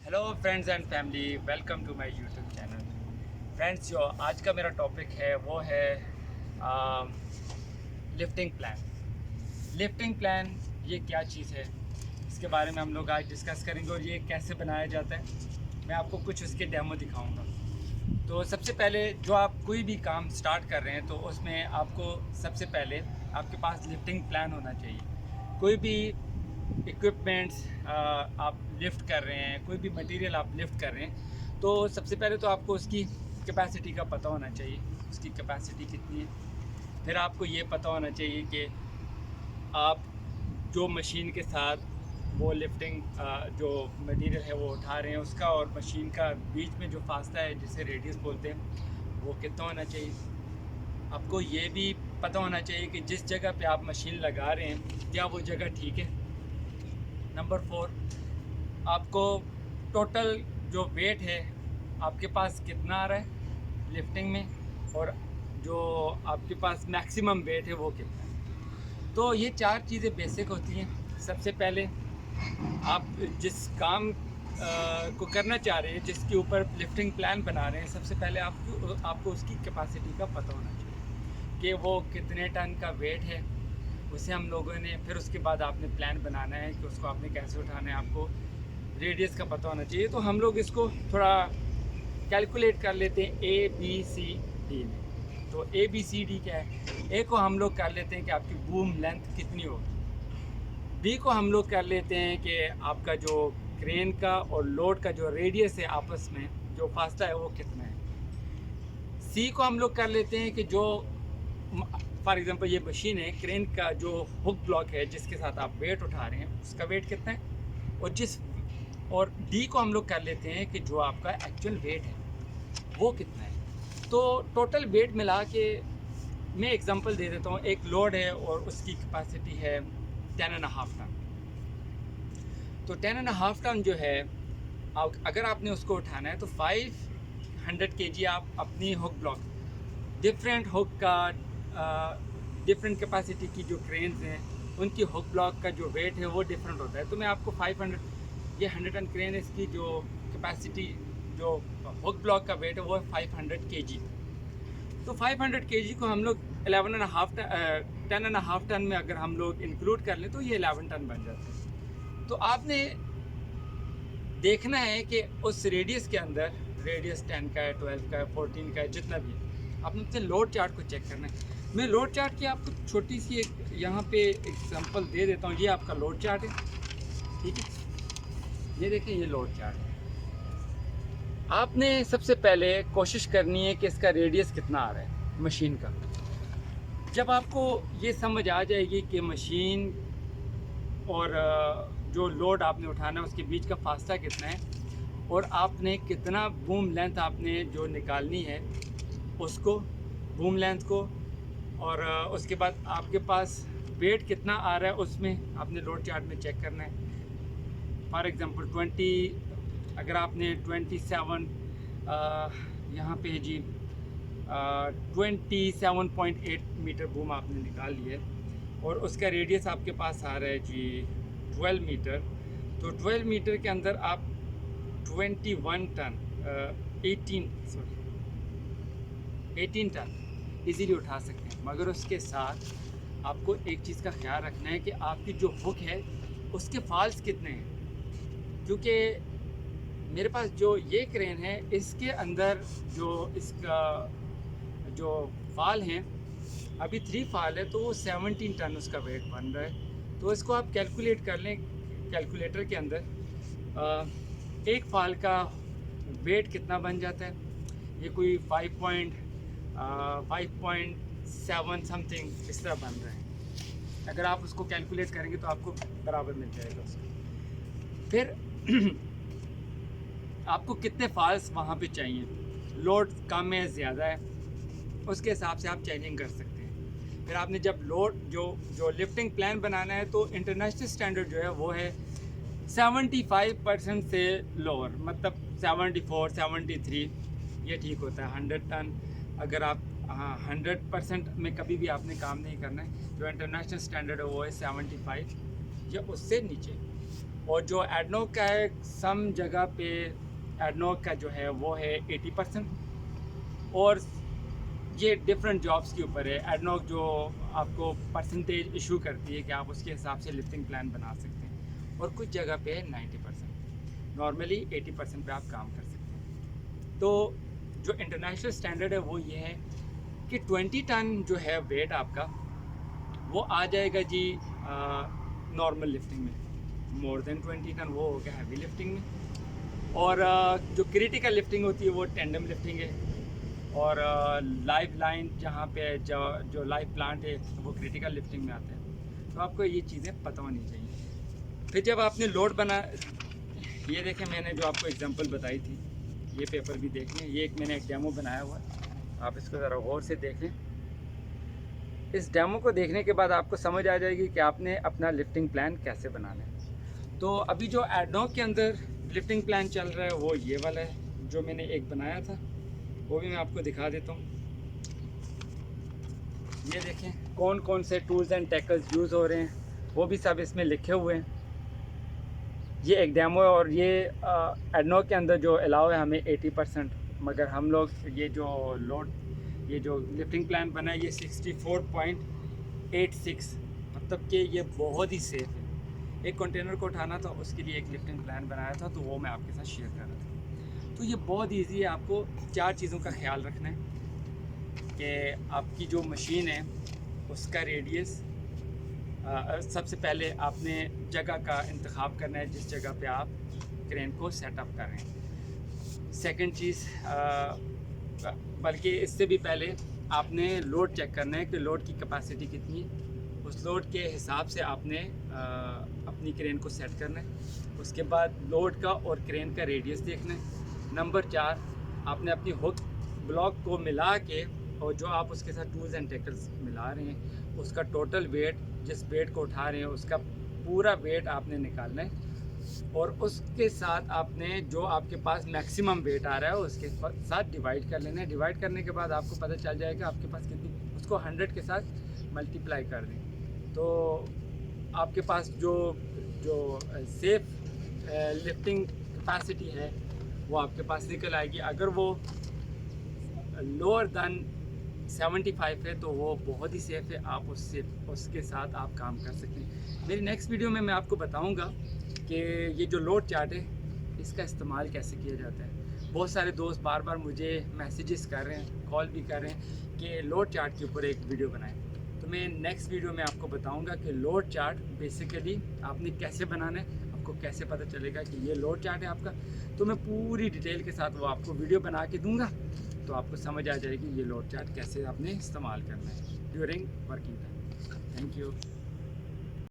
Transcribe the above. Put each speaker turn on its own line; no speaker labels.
Hello friends and family, welcome to my YouTube channel. Friends, जो आज का मेरा टॉपिक है वो है लिफ्टिंग प्लान। लिफ्टिंग प्लान ये क्या चीज़ है, इसके बारे में हम लोग आज डिस्कस करेंगे और ये कैसे बनाया जाता है मैं आपको कुछ उसके डेमो दिखाऊंगा। तो सबसे पहले जो आप कोई भी काम स्टार्ट कर रहे हैं तो उसमें आपको सबसे पहले आपके पास लिफ्टिंग प्लान होना चाहिए। कोई भी इक्विपमेंट्स आप लिफ्ट कर रहे हैं, कोई भी मटेरियल आप लिफ्ट कर रहे हैं, तो सबसे पहले तो आपको उसकी कैपेसिटी का पता होना चाहिए, उसकी कैपेसिटी कितनी है। फिर आपको ये पता होना चाहिए कि आप जो मशीन के साथ वो लिफ्टिंग जो मटेरियल है वो उठा रहे हैं उसका और मशीन का बीच में जो फासला है जिसे रेडियस बोलते हैं वो कितना होना चाहिए। आपको ये भी पता होना चाहिए कि जिस जगह पे आप मशीन लगा रहे हैं क्या वो जगह ठीक है। नंबर 4, आपको टोटल जो वेट है आपके पास कितना आ रहा है लिफ्टिंग में, और जो आपके पास मैक्सिमम वेट है वो कितना है। तो ये 4 चीज़ें बेसिक होती हैं। सबसे पहले आप जिस काम को करना चाह रहे हैं, जिसके ऊपर लिफ्टिंग प्लान बना रहे हैं, सबसे पहले आपको उसकी कैपेसिटी का पता होना चाहिए कि वो कितने टन का वेट है। उसे हम लोगों ने फिर उसके बाद आपने प्लान बनाना है कि उसको आपने कैसे उठाना है, आपको रेडियस का पता होना चाहिए। तो हम लोग इसको थोड़ा कैलकुलेट कर लेते हैं ABCD में। तो ABCD क्या है? ए को हम लोग कर लेते हैं कि आपकी बूम लेंथ कितनी होगी। बी को हम लोग कर लेते हैं कि आपका जो क्रेन का और लोड का जो रेडियस है आपस में जो फासला है वो कितना है। सी को हम लोग कर लेते हैं कि जो फॉर एग्जांपल ये मशीन है, क्रेन का जो हुक ब्लॉक है जिसके साथ आप वेट उठा रहे हैं उसका वेट कितना है, और डी को हम लोग कर लेते हैं कि जो आपका एक्चुअल वेट है वो कितना है। तो टोटल वेट मिला के मैं एग्जांपल दे देता हूँ। एक लोड है और उसकी कैपेसिटी है 10.5 टन। तो 10.5 टन जो है, अगर आपने उसको उठाना है तो 500 kg आप अपनी हुक ब्लॉक, डिफरेंट हुक का डिफरेंट कैपेसिटी की जो क्रेन्स हैं उनकी हुक ब्लॉक का जो वेट है वो डिफरेंट होता है। तो मैं आपको 500, ये 100 टन क्रेन है, इसकी जो कैपेसिटी जो हुक ब्लॉक का वेट है वो है 500 kg। तो 500 kg को हम लोग 10.5 टन में अगर हम लोग इंक्लूड कर लें तो ये 11 टन बन जाता है। तो आपने देखना है कि उस रेडियस के अंदर, रेडियस 10 का है, 12 का है, 14 का है, जितना भी है, आपने अपने लोड चार्ट को चेक करना है। मैं लोड चार्ट की आपको छोटी सी एक यहाँ पे एग्जांपल दे देता हूँ। ये आपका लोड चार्ट है, ठीक है। ये देखिए, ये लोड चार्ट है। आपने सबसे पहले कोशिश करनी है कि इसका रेडियस कितना आ रहा है मशीन का। जब आपको ये समझ आ जाएगी कि मशीन और जो लोड आपने उठाना है उसके बीच का फासला कितना है और आपने कितना बूम लेंथ आपने जो निकालनी है उसको, बूम लेंथ को, और उसके बाद आपके पास वेट कितना आ रहा है उसमें आपने लोड चार्ट में चेक करना है। फॉर एग्ज़ाम्पल 20, अगर आपने 27 यहाँ पे जी 27.8 मीटर बूम आपने निकाल लिया है और उसका रेडियस आपके पास आ रहा है जी 12 मीटर। तो 12 मीटर के अंदर आप 21 टन 18 टन इजीली उठा सकते हैं। मगर उसके साथ आपको एक चीज़ का ख्याल रखना है कि आपकी जो हुक है उसके फॉल्स कितने हैं, क्योंकि मेरे पास जो ये क्रेन है इसके अंदर जो इसका जो फाल हैं अभी 3 फाल है, तो वो 17 टन उसका वेट बन रहा है। तो इसको आप कैलकुलेट कर लें कैलकुलेटर के अंदर, एक फाल का वेट कितना बन जाता है। ये कोई 5.7 समथिंग इस तरह बन रहा है। अगर आप उसको कैलकुलेट करेंगे तो आपको बराबर मिल जाएगा उसका। फिर आपको कितने फाल्स वहाँ पे चाहिए, लोड कम है ज़्यादा है, उसके हिसाब से आप चेंजिंग कर सकते हैं। फिर आपने जब लोड जो लिफ्टिंग प्लान बनाना है तो इंटरनेशनल स्टैंडर्ड जो है वो है 75% से लोअर, मतलब 74, 73 ये ठीक होता है। 100 टन अगर आप 100% में कभी भी आपने काम नहीं करना है। जो इंटरनेशनल स्टैंडर्ड है वो है 75 या उससे नीचे। और जो एडनॉक का है, सम जगह पे एडनॉक का जो है वो है 80%। और ये डिफरेंट जॉब्स के ऊपर है। एडनॉक जो आपको परसेंटेज इशू करती है कि आप उसके हिसाब से लिफ्टिंग प्लान बना सकते हैं, और कुछ जगह पे 90%, नॉर्मली 80% पे आप काम कर सकते हैं। तो जो इंटरनेशनल स्टैंडर्ड है वो ये है कि 20 टन जो है वेट आपका वो आ जाएगा जी नॉर्मल लिफ्टिंग में। मोर देन 20 टन वो हो गया हैवी लिफ्टिंग में। और जो क्रिटिकल लिफ्टिंग होती है वो टेंडम लिफ्टिंग है। और लाइव लाइन जहाँ पे जो लाइव प्लांट है वो क्रिटिकल लिफ्टिंग में आते हैं। तो आपको ये चीज़ें पता होनी चाहिए। फिर जब आपने लोड बना, ये देखें मैंने जो आपको एग्जांपल बताई थी, ये पेपर भी देख लें, ये एक मैंने एक डेमो बनाया हुआ है, आप इसको ज़रा गौर से देखें। इस डेमो को देखने के बाद आपको समझ आ जाएगी कि आपने अपना लिफ्टिंग प्लान कैसे बनाना है। तो अभी जो एडनॉक के अंदर लिफ्टिंग प्लान चल रहा है वो ये वाला है जो मैंने एक बनाया था, वो भी मैं आपको दिखा देता हूँ। ये देखें कौन कौन से टूल्स एंड टैकल्स यूज़ हो रहे हैं, वो भी सब इसमें लिखे हुए हैं। ये एक डेमो है, और ये एडनॉक के अंदर जो अलाउ है हमें 80%, मगर हम लोग ये जो लोड, ये जो लिफ्टिंग प्लान बना है ये 64.86, मतलब कि ये बहुत ही सेफ़ है। एक कंटेनर को उठाना था, उसके लिए एक लिफ्टिंग प्लान बनाया था, तो वो मैं आपके साथ शेयर कर रहा था। तो ये बहुत इजी है। आपको 4 चीज़ों का ख्याल रखना है कि आपकी जो मशीन है उसका रेडियस, सबसे पहले आपने जगह का इंतखाब करना है जिस जगह पे आप क्रेन को सेटअप कर रहे हैं। सेकंड चीज़, बल्कि इससे भी पहले आपने लोड चेक करना है कि लोड की कैपेसिटी कितनी है। उस लोड के हिसाब से आपने अपनी क्रेन को सेट करना है। उसके बाद लोड का और क्रेन का रेडियस देखना है। नंबर 4, आपने अपनी हुक ब्लॉक को मिला के, और जो आप उसके साथ टूल्स एंड टैकल्स मिला रहे हैं उसका टोटल वेट, जिस वेट को उठा रहे हैं उसका पूरा वेट आपने निकालना है। और उसके साथ आपने जो आपके पास मैक्सिमम वेट आ रहा है उसके साथ डिवाइड कर लेना है। डिवाइड करने के बाद आपको पता चल जाएगा आपके पास कितनी, उसको 100 के साथ मल्टीप्लाई कर दें, तो आपके पास जो जो सेफ लिफ्टिंग कैपेसिटी है वो आपके पास निकल आएगी। अगर वो लोअर दैन 75 है तो वो बहुत ही सेफ़ है, आप उसके साथ आप काम कर सकते हैं। मेरी नेक्स्ट वीडियो में मैं आपको बताऊंगा कि ये जो लोड चार्ट है इसका इस्तेमाल कैसे किया जाता है। बहुत सारे दोस्त बार बार मुझे मैसेजेस कर रहे हैं, कॉल भी कर रहे हैं कि लोड चार्ट के ऊपर एक वीडियो बनाएं। तो मैं नेक्स्ट वीडियो में आपको बताऊंगा कि लोड चार्ट बेसिकली आपने कैसे बनाना है, आपको कैसे पता चलेगा कि ये लोड चार्ट है आपका। तो मैं पूरी डिटेल के साथ वो आपको वीडियो बना के दूंगा, तो आपको समझ आ जाएगी ये लोड चार्ट कैसे आपने इस्तेमाल करना है during working time. Thank you.